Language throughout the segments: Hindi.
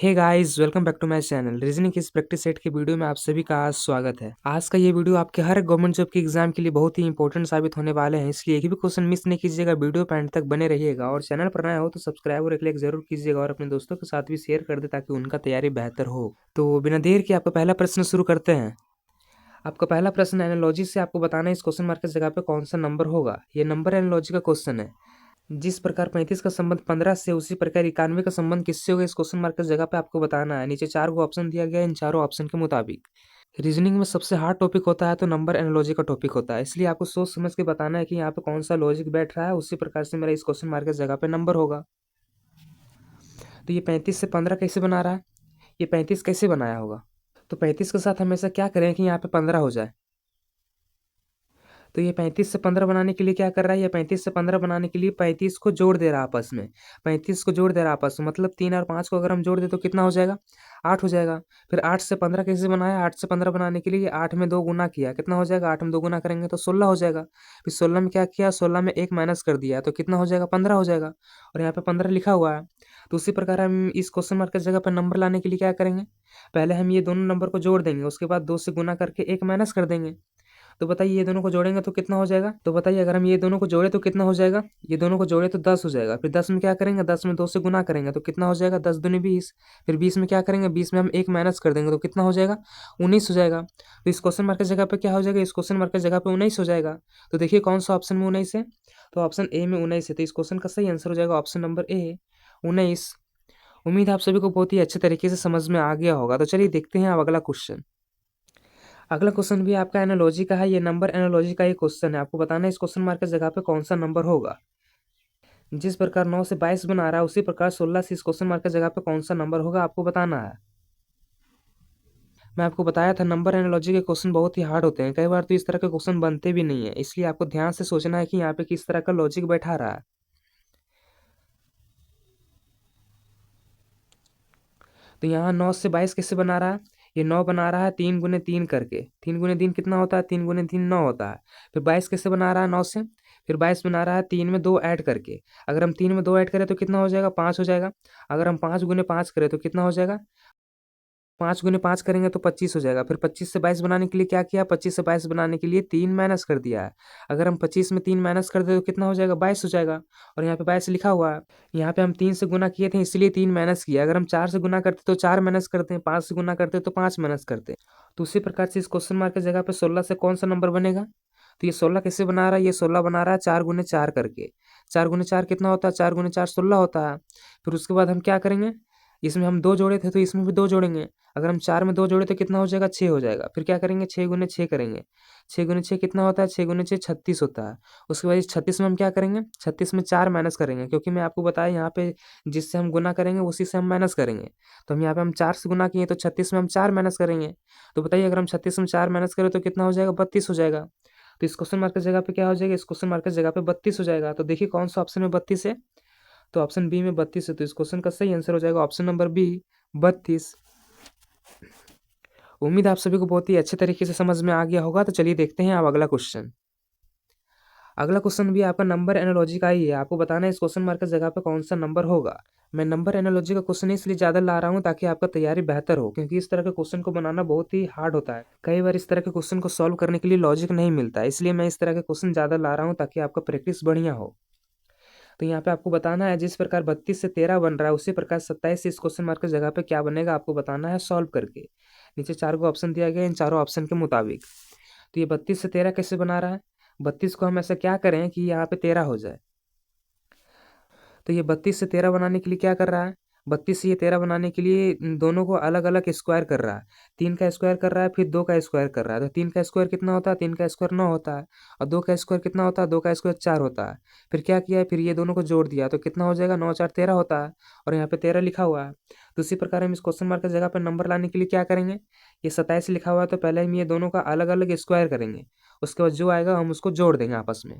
Hey guys, welcome back to my channel. Reasoning इस प्रैक्टिस सेट की वीडियो में आप सभी का स्वागत है। आज का ये वीडियो आपके हर गवर्नमेंट जॉब के एग्जाम के लिए बहुत ही इंपॉर्टेंट साबित होने वाले हैं, इसलिए एक भी क्वेश्चन मिस नहीं कीजिएगा। वीडियो पे एंड तक बने रहिएगा और चैनल पर नया हो तो सब्सक्राइब और एक लाइक जरूर कीजिएगा और अपने दोस्तों के साथ भी शेयर कर दे ताकि उनका तैयारी बेहतर हो। तो बिना देर के आपका पहला प्रश्न शुरू करते हैं। आपका पहला प्रश्न एनालॉजी से आपको बताना है इस क्वेश्चन मार्क की जगह पे कौन सा नंबर होगा। ये नंबर एनालॉजी का क्वेश्चन है। जिस प्रकार 35 का संबंध 15 से, उसी प्रकार 91 का संबंध किससे होगा, इस क्वेश्चन मार्क की जगह पे आपको बताना है। नीचे 4 गो ऑप्शन दिया गया है, इन चारों ऑप्शन के मुताबिक। रीजनिंग में सबसे हार्ड टॉपिक होता है तो नंबर एनालॉजी का टॉपिक होता है, इसलिए आपको सोच समझ के बताना है कि यहाँ पे कौन सा लॉजिक बैठ रहा है, उसी प्रकार से मेरा इस क्वेश्चन मार्क की जगह पे नंबर होगा। तो ये 35 से 15 कैसे बना रहा है, ये 35 कैसे बनाया होगा। तो 35 के साथ हमेशा क्या करें कि यहाँ पे 15 हो जाए। तो ये 35 से 15 बनाने के लिए क्या कर रहा है, ये 35 से 15 बनाने के लिए 35 को जोड़ दे रहा है आपस में। 35 को जोड़ दे रहा है आपस में, मतलब 3 और 5 को अगर हम जोड़ दे तो कितना हो जाएगा, 8 हो जाएगा। फिर 8 से 15 कैसे बनाया, 8 से 15 बनाने के लिए 8 में 2 गुना किया, कितना हो जाएगा, 8 में 2 गुना करेंगे तो 16 हो जाएगा। फिर 16 में क्या किया, 16 में 1 माइनस कर दिया तो कितना हो जाएगा, 15 हो जाएगा। और यहाँ पे 15 लिखा हुआ है। तो उसी प्रकार हम इस क्वेश्चन मार्क की जगह पर नंबर लाने के लिए क्या करेंगे, पहले हम ये दोनों नंबर को जोड़ देंगे, उसके बाद 2 से गुना करके 1 माइनस कर देंगे। तो बताइए ये दोनों को जोड़ेंगे तो कितना हो जाएगा। तो बताइए अगर हम ये दोनों को जोड़े तो कितना हो जाएगा, ये दोनों को जोड़े तो 10 हो जाएगा। फिर 10 में क्या करेंगे, 10 में 2 से गुना करेंगे तो कितना हो जाएगा, 10 दूनी 20। फिर 20 में क्या करेंगे, 20 में हम 1 माइनस कर देंगे तो कितना हो जाएगा, 19 हो जाएगा। तो इस क्वेश्चन मार्क की जगह पे क्या हो जाएगा, इस क्वेश्चन मार्क की जगह पे 19 हो जाएगा। तो देखिए कौन सा ऑप्शन में 19 है, तो ऑप्शन ए में 19 है। तो इस क्वेश्चन का सही आंसर हो जाएगा ऑप्शन नंबर ए, 19। उम्मीद है आप सभी को बहुत ही अच्छे तरीके से समझ में आ गया होगा। तो चलिए देखते हैं अब अगला क्वेश्चन। अगला क्वेश्चन भी आपका एनालॉजी का है, ये नंबर एनालॉजी का ही क्वेश्चन है। आपको बताना है इस क्वेश्चन मार्क की जगह पे कौन सा नंबर होगा। जिस प्रकार 9 से 22 बना रहा है, उसी प्रकार 16 से इस क्वेश्चन मार्क की जगह पे कौन सा नंबर होगा आपको बताना है। मैं आपको बताया था नंबर एनालॉजी के क्वेश्चन बहुत ही हार्ड होते हैं, कई बार तो इस तरह के क्वेश्चन बनते भी नहीं है, इसलिए आपको ध्यान से सोचना है कि यहाँ पे किस तरह का लॉजिक बैठा रहा है। तो यहाँ 9 से 22 कैसे बना रहा है, ये 9 बना रहा है 3 गुने 3 करके। 3 गुने 3 कितना होता है, 3 गुने 3 9 होता है। फिर 22 कैसे बना रहा है 9 से, फिर 22 बना रहा है 3 में 2 ऐड करके। अगर हम 3 में 2 ऐड करें तो कितना हो जाएगा, 5 हो जाएगा। अगर हम 5 गुने 5 करें तो कितना हो जाएगा, 5 गुने 5 करेंगे तो 25 हो जाएगा। फिर 25 से 22 बनाने के लिए क्या किया, 25 से 22 बनाने के लिए 3 माइनस कर दिया है। अगर हम 25 में 3 माइनस कर दे तो कितना हो जाएगा, 22 हो जाएगा। और यहाँ पे 22 लिखा हुआ है। यहाँ पे हम 3 से गुना किए थे इसलिए 3 माइनस किया। अगर हम 4 से गुना करते तो 4 माइनस करते हैं, 5 से गुना करते तो 5 माइनस करते। तो उसी प्रकार से इस क्वेश्चन मार्क की जगह पे 16 से कौन सा नंबर बनेगा। तो ये 16 कैसे बना रहा है, ये 16 बना रहा है 4 गुने 4 करके। 4 गुने 4 कितना होता है, 4 गुने 4 16 होता है। फिर उसके बाद हम क्या करेंगे, इसमें हम 2 जोड़े थे तो इसमें भी 2 जोड़ेंगे। अगर हम 4 में 2 जोड़े तो कितना हो जाएगा, 6 हो जाएगा। फिर क्या करेंगे, 6 गुने 6 करेंगे। 6 गुने 6 कितना होता है, 6 गुने 6 36 होता है। उसके बाद इस 36 में हम क्या करेंगे, 36 में 4 माइनस करेंगे, क्योंकि मैं आपको बताया यहाँ पे जिससे हम गुना करेंगे उसी से हम माइनस करेंगे। तो हम यहाँ पे हम 4 से गुना किए तो 36 में हम 4 माइनस करेंगे। तो बताइए अगर हम 36 में 4 माइनस करें तो कितना हो जाएगा, 32 हो जाएगा। तो इस क्वेश्चन मार्क की जगह पे क्या हो जाएगा, इस क्वेश्चन मार्क की जगह पे 32 हो जाएगा। तो देखिए कौन सा ऑप्शन में 32 है, तो ऑप्शन बी में 32 है। तो इस क्वेश्चन का सही आंसर हो जाएगा ऑप्शन नंबर बी, 32। उम्मीद है आप सभी को बहुत ही अच्छे तरीके से समझ में आ गया होगा। तो चलिए देखते हैं अब अगला क्वेश्चन। अगला क्वेश्चन भी आपका नंबर एनालॉजी का ही है। आपको बताना है इस क्वेश्चन मार्क की जगह पे कौन सा नंबर होगा। मैं नंबर एनालॉजी का क्वेश्चन इसलिए ज़्यादा ला रहा हूँ ताकि आपका तैयारी बेहतर हो, क्योंकि इस तरह के क्वेश्चन को बनाना बहुत ही हार्ड होता है। कई बार इस तरह के क्वेश्चन को सॉल्व करने के लिए लॉजिक नहीं मिलता है, इसलिए मैं इस तरह के क्वेश्चन ज़्यादा ला रहा हूँ ताकि आपका प्रैक्टिस बढ़िया हो। तो यहाँ पे आपको बताना है जिस प्रकार 32 से 13 बन रहा है, उसी प्रकार 27 से इस क्वेश्चन मार्क की जगह पे क्या बनेगा आपको बताना है सॉल्व करके। नीचे 4 को ऑप्शन दिया गया है, इन चारों ऑप्शन के मुताबिक। तो ये 32 से 13 कैसे बना रहा है, 32 को हम ऐसा क्या करें कि यहाँ पे 13 हो जाए। तो ये 32 से 13 बनाने के लिए क्या कर रहा है, 32 से ये 13 बनाने के लिए इन दोनों को अलग अलग स्क्वायर कर रहा है। 3 का स्क्वायर कर रहा है, फिर 2 का स्क्वायर कर रहा है। तो 3 का स्क्वायर कितना होता है, 3 का स्क्वायर 9 होता है। और 2 का स्क्वायर कितना होता है, 2 का स्क्वायर 4 होता है। फिर क्या किया है, फिर ये दोनों को जोड़ दिया तो कितना हो जाएगा, 9 4 13 होता है। और यहाँ पे 13 लिखा हुआ है। तो उसी प्रकार हम इस क्वेश्चन मार्क की जगह पर नंबर लाने के लिए क्या करेंगे, ये 27 लिखा हुआ है तो पहले हम ये दोनों का अलग अलग स्क्वायर करेंगे। उसके बाद जो आएगा हम उसको जोड़ देंगे आपस में।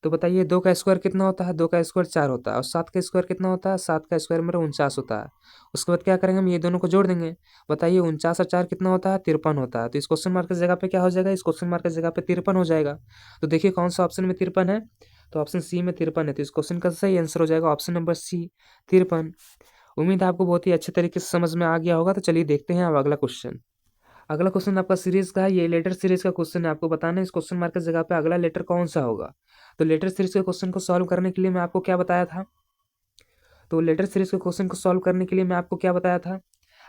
तो बताइए 2 का स्क्वायर कितना होता है, 2 का स्क्वायर 4 होता है। और 7 का स्क्वायर कितना होता है, 7 का स्क्वायर मेरा 49 होता है। उसके बाद क्या करेंगे, हम ये दोनों को जोड़ देंगे। बताइए 49 और 4 कितना होता है, 53 होता है। तो इस क्वेश्चन मार्क की जगह पे क्या हो जाएगा, इस क्वेश्चन मार्क की जगह पे 53 हो जाएगा। तो देखिए कौन सा ऑप्शन में 53 है, तो ऑप्शन सी में 53 है। तो इस क्वेश्चन का सही आंसर हो जाएगा ऑप्शन नंबर सी, 53। उम्मीद है आपको बहुत ही अच्छे तरीके से समझ में आ गया होगा। तो चलिए देखते हैं अब अगला क्वेश्चन। अगला क्वेश्चन आपका सीरीज का है, ये लेटर सीरीज का क्वेश्चन है। आपको बताना है इस क्वेश्चन मार्क की जगह पे अगला लेटर कौन सा होगा। तो लेटर सीरीज के क्वेश्चन को सॉल्व करने के लिए मैं आपको क्या बताया था, तो लेटर सीरीज के क्वेश्चन को सॉल्व करने के लिए मैं आपको क्या बताया था,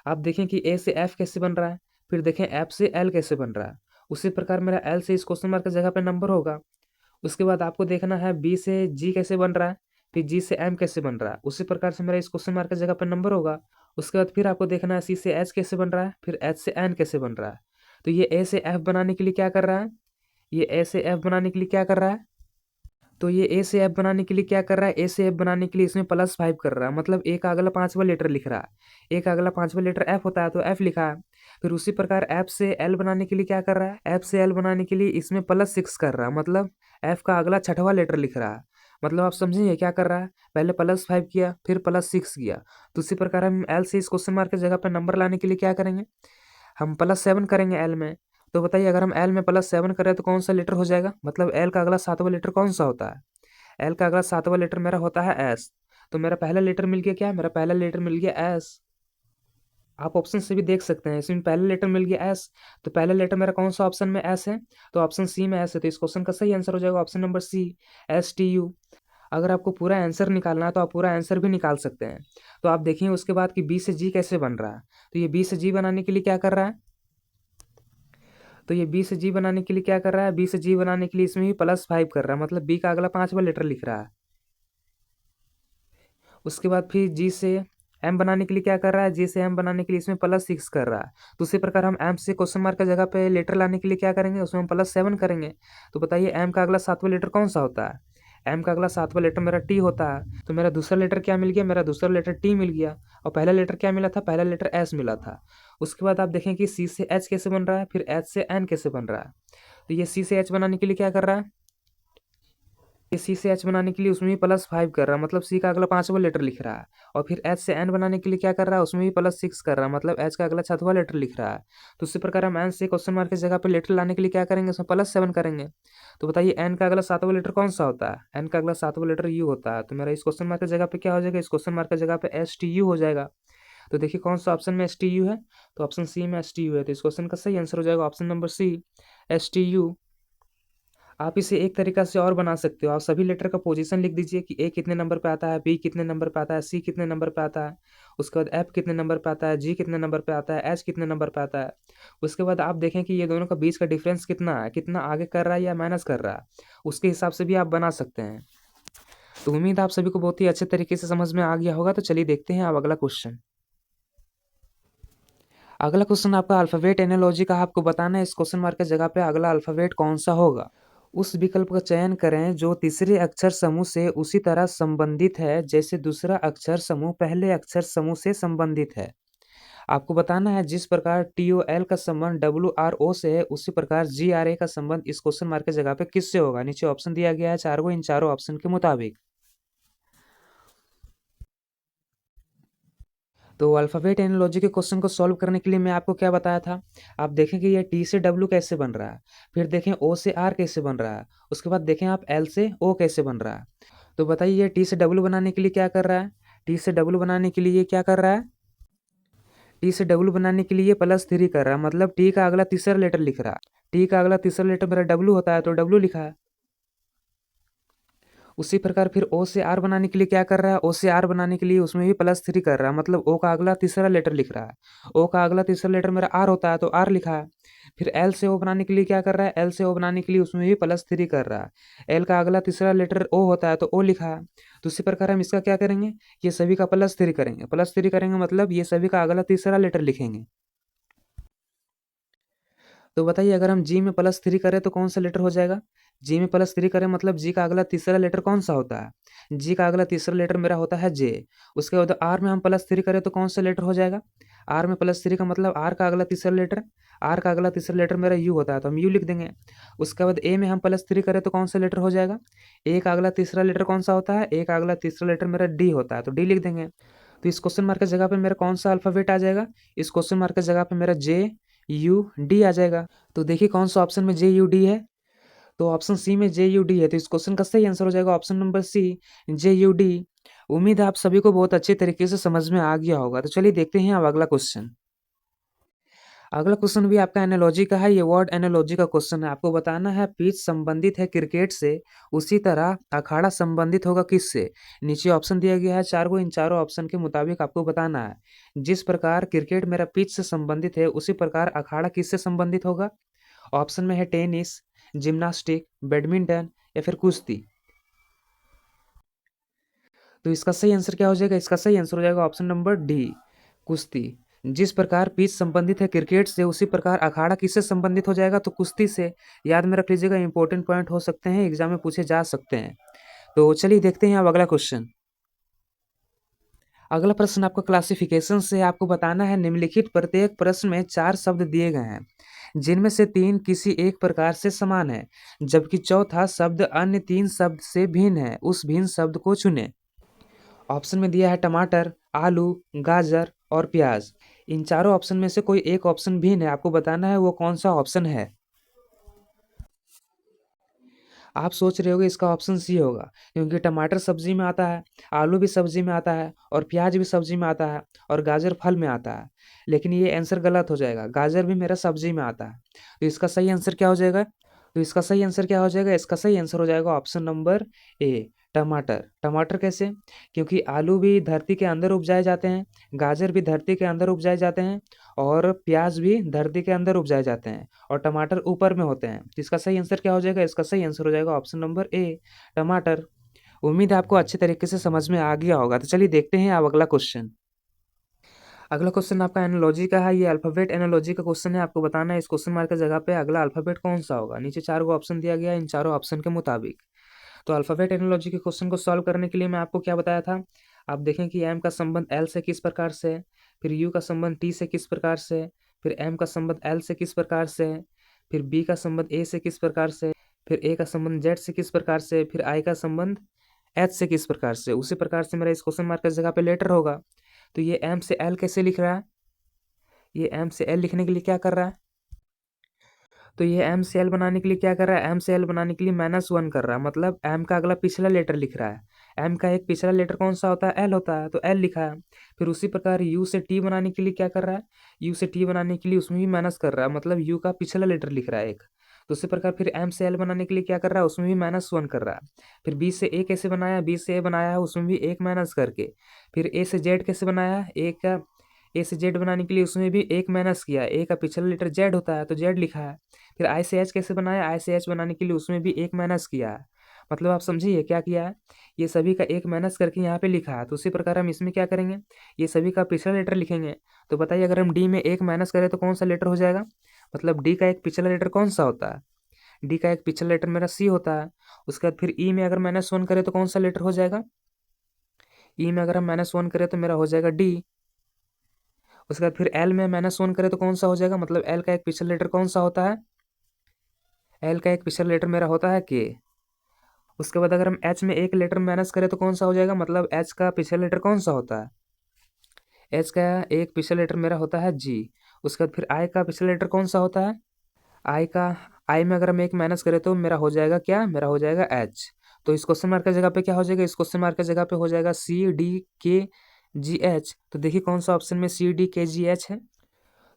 आप देखें कि ए से एफ कैसे बन रहा है, फिर देखें एफ से एल कैसे बन रहा है। उसी प्रकार मेरा एल से इस क्वेश्चन मार्क की जगह पे नंबर होगा। उसके बाद आपको देखना है बी से जी कैसे बन रहा है, फिर जी से एम कैसे बन रहा है। उसी प्रकार से मेरा इस क्वेश्चन मार्क की जगह पे नंबर होगा। उसके बाद फिर आपको देखना है सी से एच कैसे बन रहा है, फिर एच से एन कैसे बन रहा है। तो ये ए से एफ बनाने के लिए क्या कर रहा है, ये ए से एफ बनाने के लिए क्या कर रहा है, तो ये ए से एफ बनाने के लिए क्या कर रहा है, ए से एफ बनाने के लिए इसमें +5 कर रहा है, मतलब ए का अगला पांचवा लेटर लिख रहा है। ए का अगला पांचवा लेटर एफ होता है तो एफ लिखा है। फिर उसी प्रकार एफ से एल बनाने के लिए क्या कर रहा है, एफ से एल बनाने के लिए इसमें +6 कर रहा है, मतलब एफ का अगला छठवां लेटर लिख रहा है। मतलब आप समझिए क्या कर रहा है, पहले +5 किया फिर +6 किया। तो उसी प्रकार हम एल से इस क्वेश्चन मार्क की जगह पर नंबर लाने के लिए क्या करेंगे, हम +7 करेंगे एल में। तो बताइए अगर हम एल में +7 करें तो कौन सा लेटर हो जाएगा, मतलब एल का अगला सातवां लेटर कौन सा होता है, एल का अगला सातवां लेटर मेरा होता है एस। तो मेरा पहला लेटर मिल गया क्या, मेरा पहला लेटर मिल गया एस। आप ऑप्शन से भी देख सकते हैं, इसमें पहला लेटर मिल गया एस। तो पहला लेटर मेरा कौन सा ऑप्शन में एस है, तो ऑप्शन सी में एस है। तो इस क्वेश्चन का सही आंसर हो जाएगा ऑप्शन नंबर सी, STU। अगर आपको पूरा आंसर निकालना है तो आप पूरा आंसर भी निकाल सकते हैं। तो आप देखिए उसके बाद कि बी से जी कैसे बन रहा है। तो ये बी से जी बनाने के लिए क्या कर रहा है, तो ये बी से जी बनाने के लिए क्या कर रहा है, बी से जी बनाने के लिए इसमें भी +5 कर रहा है, मतलब बी का अगला पांचवा लेटर लिख रहा है। उसके बाद फिर जी से एम बनाने के लिए क्या कर रहा है, जी से एम बनाने के लिए इसमें +6 कर रहा है। तो उसी प्रकार हम एम से क्वेश्चन मार्क की जगह पे लेटर लाने के लिए क्या करेंगे, उसमें हम +7 करेंगे। तो बताइए एम का अगला सातवां लेटर कौन सा होता है, एम का अगला सातवां लेटर मेरा टी होता है। तो मेरा दूसरा लेटर क्या मिल गया, मेरा दूसरा लेटर टी मिल गया। और पहला लेटर क्या मिला था, पहला लेटर एस मिला था। उसके बाद आप देखें कि सी से एच कैसे बन रहा है, फिर एच से एन कैसे बन रहा है। तो ये सी से एच बनाने के लिए क्या कर रहा है, ये सी से एच बनाने के लिए उसमें भी +5 कर रहा है, मतलब सी का अगला पांचवा लेटर लिख रहा है। और फिर एच से एन बनाने के लिए क्या कर रहा है, उसमें भी +6 कर रहा है, मतलब एच का अगला छठवां लेटर लिख रहा है। तो उसी प्रकार हम एन से क्वेश्चन मार्क की जगह पर लेटर लाने के लिए क्या करेंगे, उसमें +7 करेंगे। तो बताइए एन का अगला सातवां लेटर कौन सा होता है, एन का अगला सातवां लेटर यू होता है। तो मेरा इस क्वेश्चन मार्क की जगह पे क्या हो जाएगा, इस क्वेश्चन मार्क की जगह पे STU हो जाएगा। तो देखिए कौन सा ऑप्शन में STU है, तो ऑप्शन सी में STU है। तो इस क्वेश्चन का सही आंसर हो जाएगा ऑप्शन नंबर सी, STU। आप इसे एक तरीका से और बना सकते हो, आप सभी लेटर का पोजीशन लिख दीजिए कि ए कितने नंबर पे आता है, बी कितने नंबर पे आता है, सी कितने नंबर पे आता है। उसके बाद एफ कितने नंबर पे आता है, जी कितने नंबर पे आता है, एच कितने नंबर पे आता है। उसके बाद आप देखें कि ये दोनों का बीच का डिफरेंस कितना है, कितना आगे कर रहा है या माइनस कर रहा है, उसके हिसाब से भी आप बना सकते हैं। तो उम्मीद है आप सभी को बहुत ही अच्छे तरीके से समझ में आ गया होगा। तो चलिए देखते हैं अब अगला क्वेश्चन। अगला क्वेश्चन आपका अल्फाबेट एनालॉजी का, आपको बताना है इस क्वेश्चन मार्क की जगह पे अगला अल्फाबेट कौन सा होगा। उस विकल्प का चयन करें जो तीसरे अक्षर समूह से उसी तरह संबंधित है जैसे दूसरा अक्षर समूह पहले अक्षर समूह से संबंधित है। आपको बताना है जिस प्रकार TOL का संबंध WRO से है उसी प्रकार GRA का संबंध इस क्वेश्चन मार्क की जगह पे किससे होगा। नीचे ऑप्शन दिया गया है चार को, इन चारों ऑप्शन के मुताबिक। तो अल्फाबेट एनालॉजी के क्वेश्चन को सॉल्व करने के लिए मैं आपको क्या बताया था, आप देखें कि ये टी से डब्ल्यू कैसे बन रहा है, फिर देखें ओ से आर कैसे बन रहा है, उसके बाद देखें आप एल से ओ कैसे बन रहा है। तो बताइए ये टी से डब्ल्यू बनाने के लिए क्या कर रहा है, टी से डब्ल्यू बनाने के लिए ये क्या कर रहा है, टी से डब्ल्यू बनाने के लिए ये +3 कर रहा है, मतलब टी का अगला तीसरा लेटर लिख रहा है। टी का अगला तीसरा लेटर मेरा डब्ल्यू होता है तो डब्ल्यू लिखा है। उसी प्रकार फिर ओ से आर बनाने के लिए क्या कर रहा है, ओ से आर बनाने के लिए उसमें भी +3 कर रहा है, मतलब ओ का अगला तीसरा लेटर लिख रहा है। ओ का अगला तीसरा लेटर मेरा आर होता है तो आर लिखा है। फिर एल से ओ बनाने के लिए क्या कर रहा है, एल से ओ बनाने के लिए उसमें भी +3 कर रहा है। एल का अगला तीसरा लेटर ओ होता है तो ओ लिखा है। तो उसी प्रकार हम इसका क्या करेंगे, ये सभी का +3 करेंगे, +3 करेंगे मतलब ये सभी का अगला तीसरा लेटर लिखेंगे। तो बताइए अगर हम जी में +3 करें तो कौन सा लेटर हो जाएगा, जी में +3 करें मतलब जी का अगला तीसरा लेटर कौन सा होता है, जी का अगला तीसरा लेटर मेरा होता है जे। उसके बाद आर में हम +3 करें तो कौन सा लेटर हो जाएगा, आर में +3 का मतलब आर का अगला तीसरा लेटर, आर का अगला तीसरा लेटर मेरा यू होता है तो हम यू लिख देंगे। उसके बाद ए में हम +3 करें तो कौन सा लेटर हो जाएगा, ए का अगला तीसरा लेटर कौन सा होता है, ए का अगला तीसरा लेटर मेरा डी होता है तो डी लिख देंगे। तो इस क्वेश्चन मार्क की जगह पे मेरा कौन सा अल्फाबेट आ जाएगा, इस क्वेश्चन मार्क की जगह पे मेरा JUD आ जाएगा। तो देखिए कौन सा ऑप्शन में JUD है, तो ऑप्शन सी में JUD है। तो इस क्वेश्चन का सही आंसर हो जाएगा ऑप्शन नंबर सी, JUD। उम्मीद है आप सभी को बहुत अच्छे तरीके से समझ में आ गया होगा। तो चलिए देखते हैं अब अगला क्वेश्चन। अगला क्वेश्चन भी आपका एनालॉजी का है। ये वर्ड एनालॉजी का क्वेश्चन है। आपको बताना है पिच संबंधित है क्रिकेट से, उसी तरह अखाड़ा संबंधित होगा किससे। नीचे ऑप्शन दिया गया है चार को, इन चारों ऑप्शन के मुताबिक आपको बताना है। जिस प्रकार क्रिकेट मेरा पिच से संबंधित है, उसी प्रकार अखाड़ा किससे संबंधित होगा। ऑप्शन में है टेनिस, जिम्नास्टिक, बैडमिंटन या फिर कुश्ती। तो इसका सही आंसर क्या हो जाएगा। इसका सही आंसर हो जाएगा ऑप्शन नंबर डी, कुश्ती। जिस प्रकार पिच संबंधित है क्रिकेट से, उसी प्रकार अखाड़ा किससे संबंधित हो जाएगा, तो कुश्ती से। याद में रख लीजिएगा, इंपॉर्टेंट पॉइंट हो सकते हैं, एग्जाम में पूछे जा सकते हैं। तो चलिए देखते हैं अब अगला क्वेश्चन। अगला प्रश्न आपका क्लासिफिकेशन से। आपको बताना है निम्नलिखित प्रत्येक प्रश्न में चार शब्द दिए गए हैं, जिनमें से तीन किसी एक प्रकार से समान है, जबकि चौथा शब्द अन्य तीन शब्द से भिन्न है। उस भिन्न शब्द को चुनें। ऑप्शन में दिया है टमाटर, आलू, गाजर और प्याज। इन चारों ऑप्शन में से कोई एक ऑप्शन भिन्न है, आपको बताना है वो कौन सा ऑप्शन है। आप सोच रहे होगे इसका ऑप्शन सी होगा, क्योंकि टमाटर सब्जी में आता है, आलू भी सब्जी में आता है और प्याज भी सब्जी में आता है और गाजर फल में आता है। लेकिन ये आंसर गलत हो जाएगा, गाजर भी मेरा सब्जी में आता है। तो इसका सही आंसर क्या हो जाएगा। तो इसका सही आंसर क्या हो जाएगा। इसका सही आंसर हो जाएगा ऑप्शन नंबर ए, टमाटर। टमाटर कैसे, क्योंकि आलू भी धरती के अंदर उपजाए जाते हैं, गाजर भी धरती के अंदर उपजाए जाते हैं और प्याज भी धरती के अंदर उपजाए जाते हैं और टमाटर ऊपर में होते हैं। तो इसका सही आंसर क्या हो जाएगा। इसका सही आंसर हो जाएगा ऑप्शन नंबर ए, टमाटर। उम्मीद है आपको अच्छे तरीके से समझ में आ गया होगा। तो चलिए देखते हैं अब अगला क्वेश्चन। अगला क्वेश्चन आपका एनालॉजी का है। ये अल्फाबेट एनालॉजी का क्वेश्चन है। आपको बताना है इस क्वेश्चन मार्क की जगह पे अगला अल्फाबेट कौन सा होगा। नीचे चार को ऑप्शन दिया गया है, इन चारों ऑप्शन के मुताबिक। तो अल्फाबेट एनालॉजी के क्वेश्चन को सॉल्व करने के लिए मैं आपको क्या बताया था। आप देखें कि एम का संबंध एल से किस प्रकार से है, फिर यू का संबंध टी से किस प्रकार से है, फिर एम का संबंध एल से किस प्रकार से है, फिर बी का संबंध ए से किस प्रकार से है, फिर ए का संबंध जेड से किस प्रकार से है, फिर आई का संबंध एच से किस प्रकार से। उसी प्रकार से मेरा इस क्वेश्चन मार्क की जगह पे लेटर होगा। तो ये एम से एल कैसे लिख रहा है। ये एम से एल लिखने के लिए क्या कर रहा है। तो ये एम से एल बनाने के लिए क्या कर रहा है। एम से एल बनाने के लिए -1 कर रहा है, मतलब एम का अगला पिछला लेटर लिख रहा है। एम का एक पिछला लेटर कौन सा होता है, एल होता है, तो एल लिखा है। फिर उसी प्रकार यू से टी बनाने के लिए क्या कर रहा है। यू से टी बनाने के लिए उसमें भी माइनस कर रहा है, मतलब यू का पिछला लेटर लिख रहा है एक। तो उसी प्रकार फिर एम से एल बनाने के लिए क्या कर रहा है, उसमें भी -1 कर रहा है। फिर बी से ए कैसे बनाया, बी से ए बनाया है, उसमें भी एक माइनस करके। फिर ए से जेड कैसे बनाया, ए से जेड बनाने के लिए उसमें भी एक माइनस किया। ए का पिछला लेटर जेड होता है, तो जेड लिखा है। फिर आई से एच कैसे बनाया, आई से एच बनाने के लिए उसमें भी एक माइनस किया है। मतलब आप समझिए क्या किया है, ये सभी का एक माइनस करके यहाँ पे लिखा है। तो उसी प्रकार हम इसमें क्या करेंगे, ये सभी का पिछला लेटर लिखेंगे। तो बताइए अगर हम डी में एक माइनस करें तो कौन सा लेटर हो जाएगा। मतलब डी का एक पिछला लेटर कौन सा होता है। डी का एक पिछला लेटर मेरा सी होता है। उसके बाद फिर ई में अगर -1 करें तो कौन सा लेटर हो जाएगा। ई में अगर हम -1 करें तो मेरा हो जाएगा डी। उसके बाद फिर एल में -1 करें तो कौन सा हो जाएगा, मतलब एल का एक पिछला लेटर कौन सा होता है। एल का एक पिछला लेटर मेरा होता है के। उसके बाद अगर हम एच में एक लेटर माइनस करें तो कौन सा हो जाएगा, मतलब एच का पिछला लेटर कौन सा होता है। एच का एक पिछला लेटर मेरा होता है जी। उसके बाद फिर आई का पिछला लेटर कौन सा होता है। आई का आई में अगर हम एक माइनस करें तो मेरा हो जाएगा क्या, मेरा हो जाएगा एच। तो इस क्वेश्चन मार्क की जगह पे क्या हो जाएगा, इस क्वेश्चन मार्क की जगह पे हो जाएगा CDKGH। तो देखिए कौन सा ऑप्शन में CDKGH है।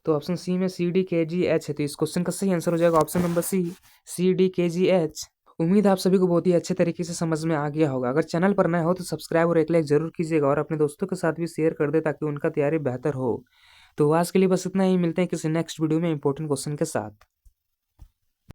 तो ऑप्शन सी में CDKGH है। तो इस क्वेश्चन का सही आंसर हो जाएगा ऑप्शन नंबर सी, CDKGH। उम्मीद है आप सभी को बहुत ही अच्छे तरीके से समझ में आ गया होगा। अगर चैनल पर नए हो तो सब्सक्राइब और एक लाइक जरूर कीजिएगा और अपने दोस्तों के साथ भी शेयर कर दे ताकि उनका तैयारी बेहतर हो। तो आज के लिए बस इतना ही, मिलते हैं किसी नेक्स्ट वीडियो में इंपॉर्टेंट क्वेश्चन के साथ।